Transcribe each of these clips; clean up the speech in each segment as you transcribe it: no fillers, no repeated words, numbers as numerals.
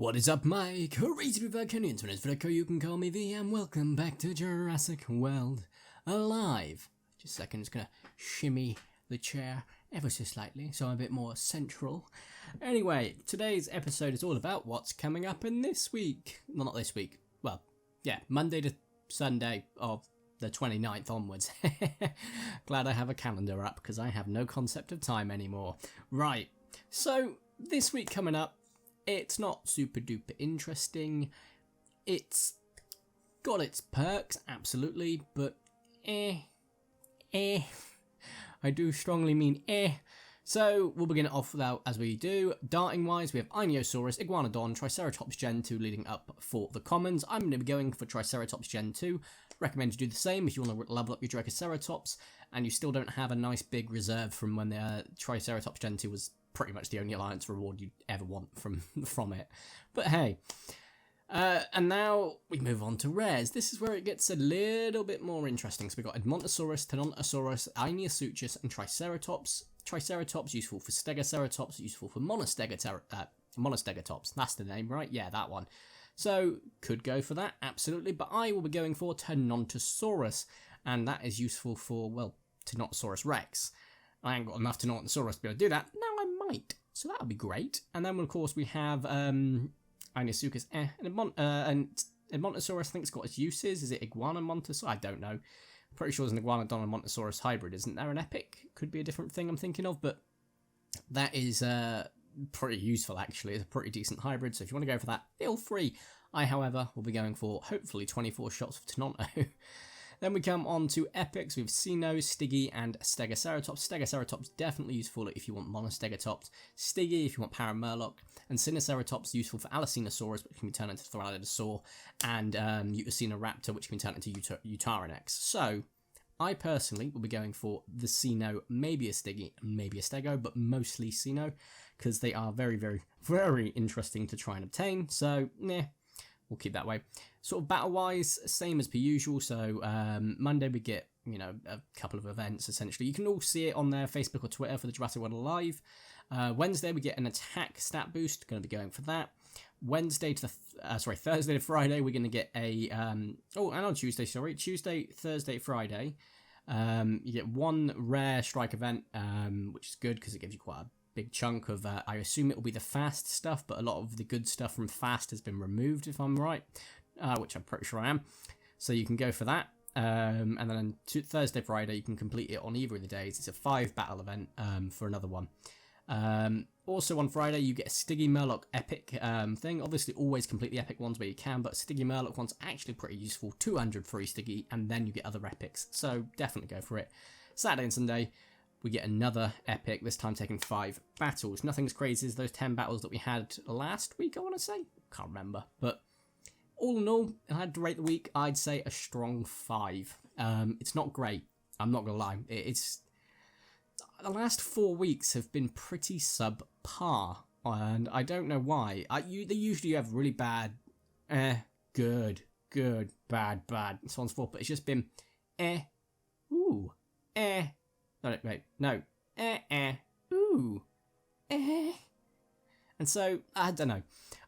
What is up, my crazy Verticonians? My name is Vertico, you can call me V, and welcome back to Jurassic World Alive. Just a second, just gonna shimmy the chair ever so slightly, so I'm a bit more central. Anyway, today's episode is all about what's coming up in this week. Well, not this week. Well, yeah, Monday to Sunday of the 29th onwards. Glad I have a calendar up, because I have no concept of time anymore. Right, so this week coming up, it's not super duper interesting. It's got its perks, absolutely, but I do strongly mean So we'll begin it off without, as we do. Darting wise, we have Ionosaurus, Iguanodon, Triceratops Gen 2 leading up for the commons. I'm going to be going for Triceratops Gen 2. Recommend you do the same if you want to level up your Triceratops and you still don't have a nice big reserve from when the Triceratops Gen 2 was pretty much the only alliance reward you'd ever want from it. But hey, and now we move on to rares. This is where it gets a little bit more interesting. So we've got Edmontosaurus, Tenontosaurus, Ionosuchus, and Triceratops. Triceratops useful for Stegoceratops, useful for Monostegatops. That's the name, right? Yeah, that one. So could go for that, absolutely. But I will be going for Tenontosaurus, and that is useful for, well, Tenontosaurus Rex. I ain't got enough Tenontosaurus to be able to do that. Now I might. So that would be great. And then, of course, we have Ionosuchus and Edmontosaurus. I think it's got its uses. Is it Iguanomontosaurus? I don't know. I'm pretty sure there's an Iguanodon and Montosaurus hybrid. Isn't there an epic? Could be a different thing I'm thinking of, but that is pretty useful, actually. It's a pretty decent hybrid, so if you want to go for that, feel free. I, however, will be going for, hopefully, 24 shots of Tenonto. Then we come on to epics with Sino, Stiggy, and Stegoceratops. Stegoceratops definitely useful if you want Monostegatops. Stiggy if you want Paramurloc. And Sinoceratops useful for Allosaurus, which can be turned into Thralatosaur. And Utacinoraptor, which can be turned into Utarenex. So, I personally will be going for the Sino, maybe a Stiggy, maybe a Stego, but mostly Sino, because they are very, very, very interesting to try and obtain. So, we'll keep that way. Sort of battle-wise, same as per usual. So Monday we get, a couple of events, essentially. You can all see it on their Facebook or Twitter for the Jurassic World Alive. Wednesday we get an attack stat boost. Going to be going for that. Thursday to Friday we're going to get a... and on Tuesday, Tuesday, Thursday, Friday. You get one rare strike event, which is good because it gives you quite a big chunk of, I assume it will be the fast stuff, but a lot of the good stuff from fast has been removed, if I'm right, which I'm pretty sure I am. So you can go for that. And then on Thursday, Friday, you can complete it on either of the days. It's a 5 battle event for another one. Also on Friday, you get a Stiggy Murloc epic thing. Obviously, always complete the epic ones where you can, but Stiggy Murloc one's actually pretty useful. 200 free Stiggy, and then you get other epics. So definitely go for it. Saturday and Sunday, we get another epic, this time taking 5 battles. Nothing as crazy as those 10 battles that we had last week, I want to say. Can't remember. But all in all, if I had to rate the week, I'd say a strong 5. It's not great. I'm not going to lie. It's the last 4 weeks have been pretty subpar. And I don't know why. They usually have really bad, good, bad, and so on and so forth. But it's just been, ooh, No. Ooh. And so, I don't know.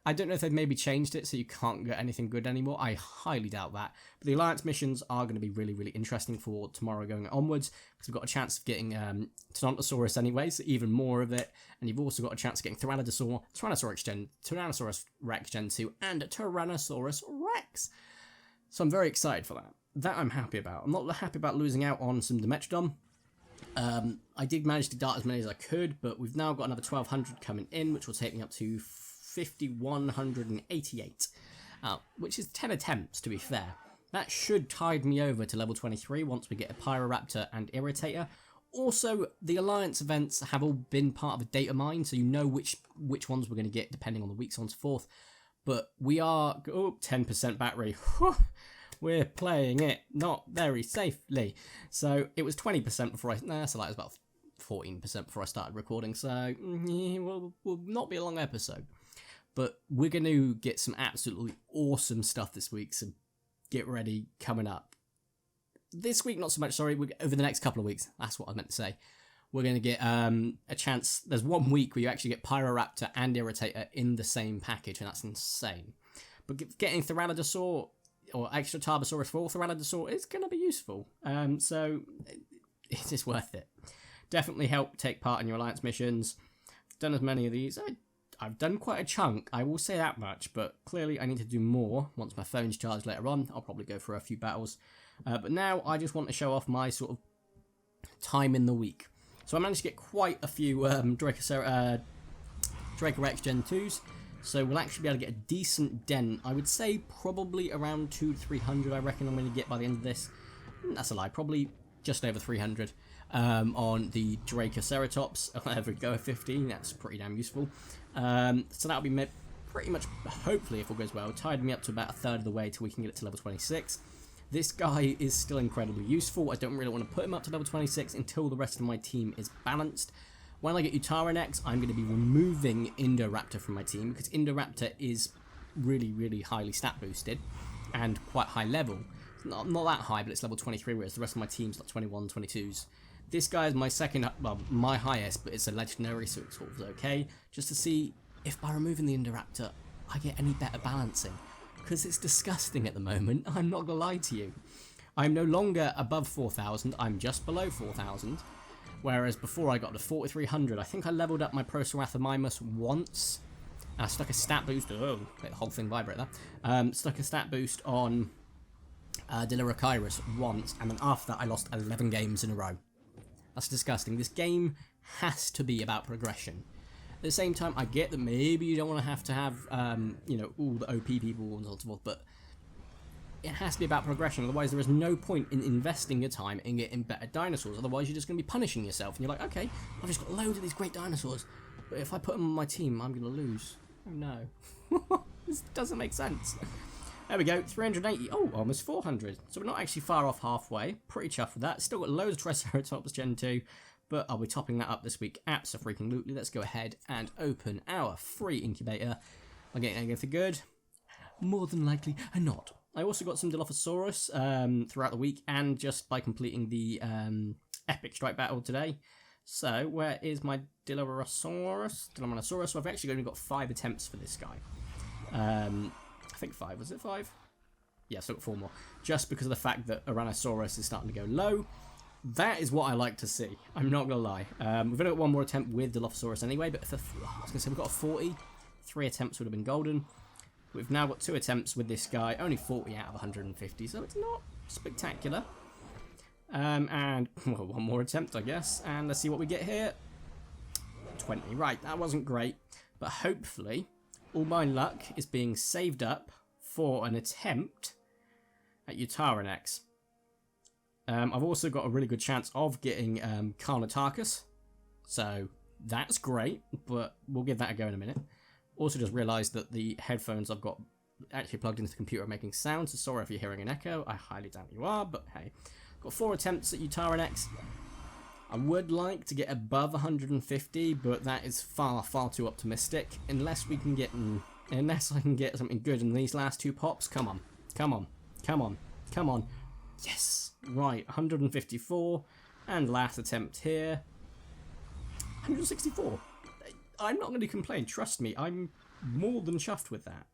I don't know if they've maybe changed it so you can't get anything good anymore. I highly doubt that. But the Alliance missions are going to be really, really interesting for tomorrow going onwards, because we've got a chance of getting Tenontosaurus anyway, so even more of it. And you've also got a chance of getting Tyrannosaurus Rex Gen 2, and Tyrannosaurus Rex. So I'm very excited for that. That I'm happy about. I'm not happy about losing out on some Dimetrodon. I did manage to dart as many as I could, but we've now got another 1,200 coming in, which will take me up to 5,188, which is 10 attempts, to be fair. That should tide me over to level 23 once we get a Pyroraptor and Irritator. Also, the Alliance events have all been part of a data mine, so you know which ones we're going to get depending on the weeks on so forth. But we are... 10% battery. We're playing it not very safely. So it was 20% before so that was about 14% before I started recording. So will not be a long episode. But we're going to get some absolutely awesome stuff this week. So get ready, coming up. This week, not so much, sorry. Over the next couple of weeks, that's what I meant to say. we're going to get a chance. There's 1 week where you actually get Pyroraptor and Irritator in the same package, and that's insane. But getting Tyranidosaur or extra Tarbosaurus for Tyranidosaur is going to be useful. So it is worth it. Definitely help take part in your Alliance missions. I've done as many of these. I've done quite a chunk, I will say that much, but clearly I need to do more. Once my phone's charged later on, I'll probably go for a few battles. But now I just want to show off my sort of time in the week. So I managed to get quite a few Dracorex Gen 2s. So we'll actually be able to get a decent dent. I would say probably around 200 to 300 I reckon I'm going to get by the end of this. That's a lie, probably just over 300 on the Dracoceratops. There we go, 15, that's pretty damn useful. So that'll be pretty much, hopefully if all goes well, tied me up to about a third of the way till we can get it to level 26. This guy is still incredibly useful. I don't really want to put him up to level 26 until the rest of my team is balanced. When I get Utarenex, I'm going to be removing Indoraptor from my team because Indoraptor is really, really highly stat boosted and quite high level. Not that high, but it's level 23, whereas the rest of my team's like 21, 22s. This guy is my second, well, my highest, but it's a legendary, so it's sort of okay. Just to see if by removing the Indoraptor, I get any better balancing. Because it's disgusting at the moment, I'm not going to lie to you. I'm no longer above 4,000, I'm just below 4,000. Whereas before I got to 4,300, I think I leveled up my Proceratomimus once. And I stuck a stat boost, oh, the whole thing vibrate there. Stuck a stat boost on Dilorachirus once, and then after that I lost 11 games in a row. That's disgusting. This game has to be about progression. At the same time, I get that maybe you don't want to have you know, all the OP people and so forth, but it has to be about progression. Otherwise, there is no point in investing your time in getting better dinosaurs. Otherwise, you're just going to be punishing yourself, and you're like, okay, I've just got loads of these great dinosaurs, but if I put them on my team, I'm going to lose. Oh no, this doesn't make sense. There we go, 380. Oh, almost 400. So we're not actually far off halfway. Pretty chuffed with that. Still got loads of Triceratops Gen 2. But I'll be topping that up this week. Abso-freaking-lutely. Let's go ahead and open our free incubator. Am I getting anything good? More than likely, not. I also got some Dilophosaurus throughout the week. And just by completing the Epic Strike Battle today. So, where is my Dilophosaurus? So I've actually only got 5 attempts for this guy. I think 5, was it 5? Yeah, so I've got 4 more. Just because of the fact that Tyrannosaurus is starting to go low. That is what I like to see. I'm not going to lie. We've only got 1 more attempt with Dilophosaurus anyway, but if I was going to say we've got a 40. 3 attempts would have been golden. We've now got 2 attempts with this guy. Only 40 out of 150, so it's not spectacular. And well, 1 more attempt, I guess. And let's see what we get here. 20. Right, that wasn't great. But hopefully, all my luck is being saved up for an attempt at Utarenex. I've also got a really good chance of getting CARNOTARKUS, so that's great, but we'll give that a go in a minute. Also just realised that the headphones I've got actually plugged into the computer are making sound, so sorry if you're hearing an echo, I highly doubt you are, but hey. Got 4 attempts at Utarenex. I would like to get above 150, but that is far, far too optimistic, unless we can get, unless I can get something good in these last 2 pops. Come on, come on, come on, come on. Yes! Right, 154. And last attempt here. 164. I'm not going to complain, trust me. I'm more than chuffed with that.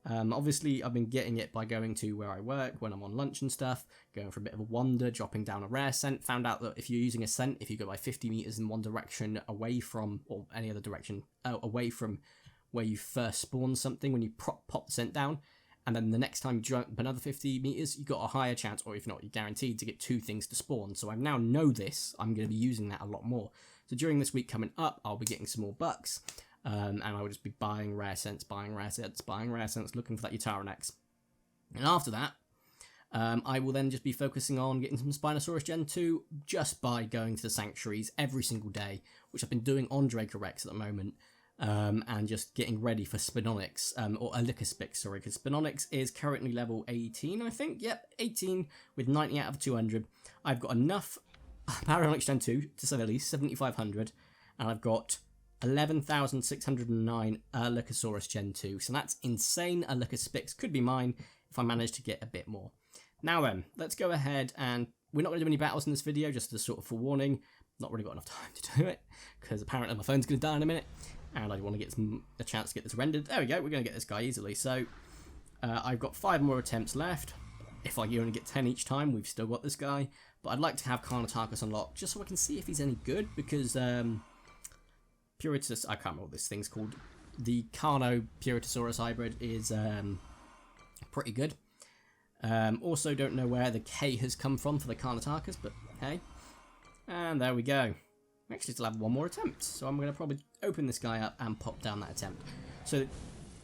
Obviously, I've been getting it by going to where I work, when I'm on lunch and stuff, going for a bit of a wander, dropping down a rare scent. Found out that if you're using a scent, if you go by 50 meters in one direction away from, or any other direction, away from where you first spawn something, when you pop the scent down, and then the next time you jump another 50 meters, you've got a higher chance, or if not, you're guaranteed to get 2 things to spawn. So I now know this. I'm going to be using that a lot more. So during this week coming up, I'll be getting some more bucks. And I will just be buying rare scents, buying rare scents, buying rare scents, looking for that Utarenex. And after that, I will then just be focusing on getting some Spinosaurus Gen 2 just by going to the sanctuaries every single day, which I've been doing on Dracorex at the moment. And just getting ready for Spinonyx, or Alicaspix, sorry, because Spinonyx is currently level 18, I think. Yep, 18 with 90 out of 200. I've got enough Paraonyx Gen 2 to say the least, 7,500, and I've got 11,609 Alicasaurus Gen 2, so that's insane. Alicaspix could be mine if I manage to get a bit more. Now then, let's go ahead and we're not going to do any battles in this video, just as a sort of forewarning, not really got enough time to do it, because apparently my phone's going to die in a minute, and I want to get a chance to get this rendered. There we go, we're going to get this guy easily. So I've got 5 more attempts left. If I only get 10 each time, we've still got this guy. But I'd like to have CARNOTARKUS unlocked, just so I can see if he's any good, because Puritus, I can't remember what this thing's called. The Carno-Puritosaurus hybrid is pretty good. Also don't know where the K has come from for the CARNOTARKUS, but hey. And there we go. We actually still have 1 more attempt, so I'm going to probably open this guy up and pop down that attempt. So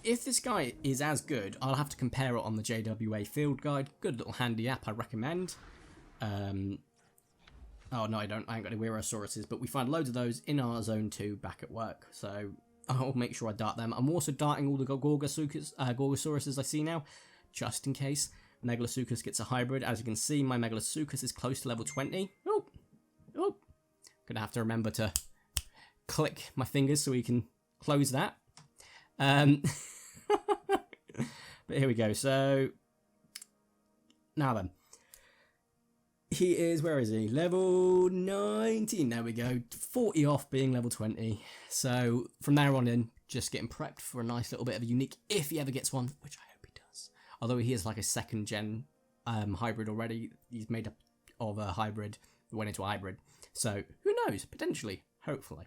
if this guy is as good, I'll have to compare it on the JWA field guide. Good little handy app, I recommend. Oh no, I ain't got any Weirosauruses, but we find loads of those in our zone 2 back at work, so I'll make sure I dart them. I'm also darting all the Gorgosauruses I see now, just in case Megalosuchus gets a hybrid. As you can see, my Megalosuchus is close to level 20. Oh, gonna have to remember to click my fingers so we can close that. But here we go. So now then, he is, where is he? Level 19. There we go. 40 off being level 20. So from there on in, just getting prepped for a nice little bit of a unique, if he ever gets one, which I hope he does. Although he is like a 2nd gen hybrid already. He's made up of a hybrid, went into a hybrid. So who knows? Potentially, hopefully.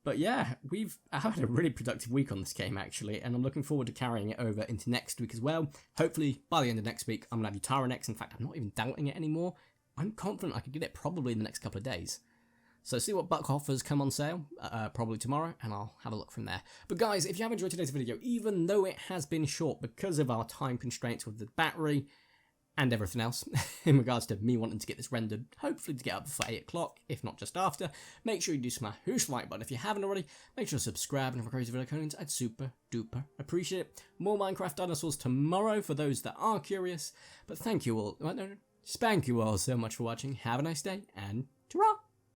But yeah, we've had a really productive week on this game actually, and I'm looking forward to carrying it over into next week as well. Hopefully by the end of next week I'm going to have Utara next. In fact, I'm not even doubting it anymore. I'm confident I could get it probably in the next couple of days. So see what Buck offers come on sale, probably tomorrow, and I'll have a look from there. But guys, if you have enjoyed today's video, even though it has been short because of our time constraints with the battery and everything else, in regards to me wanting to get this rendered, hopefully to get up for 8 o'clock, if not just after, make sure you do smash the like button if you haven't already, make sure to subscribe, and for crazy video contents, I'd super duper appreciate it. More Minecraft dinosaurs tomorrow for those that are curious, but thank you all, spank you all so much for watching, have a nice day, and ta-ra!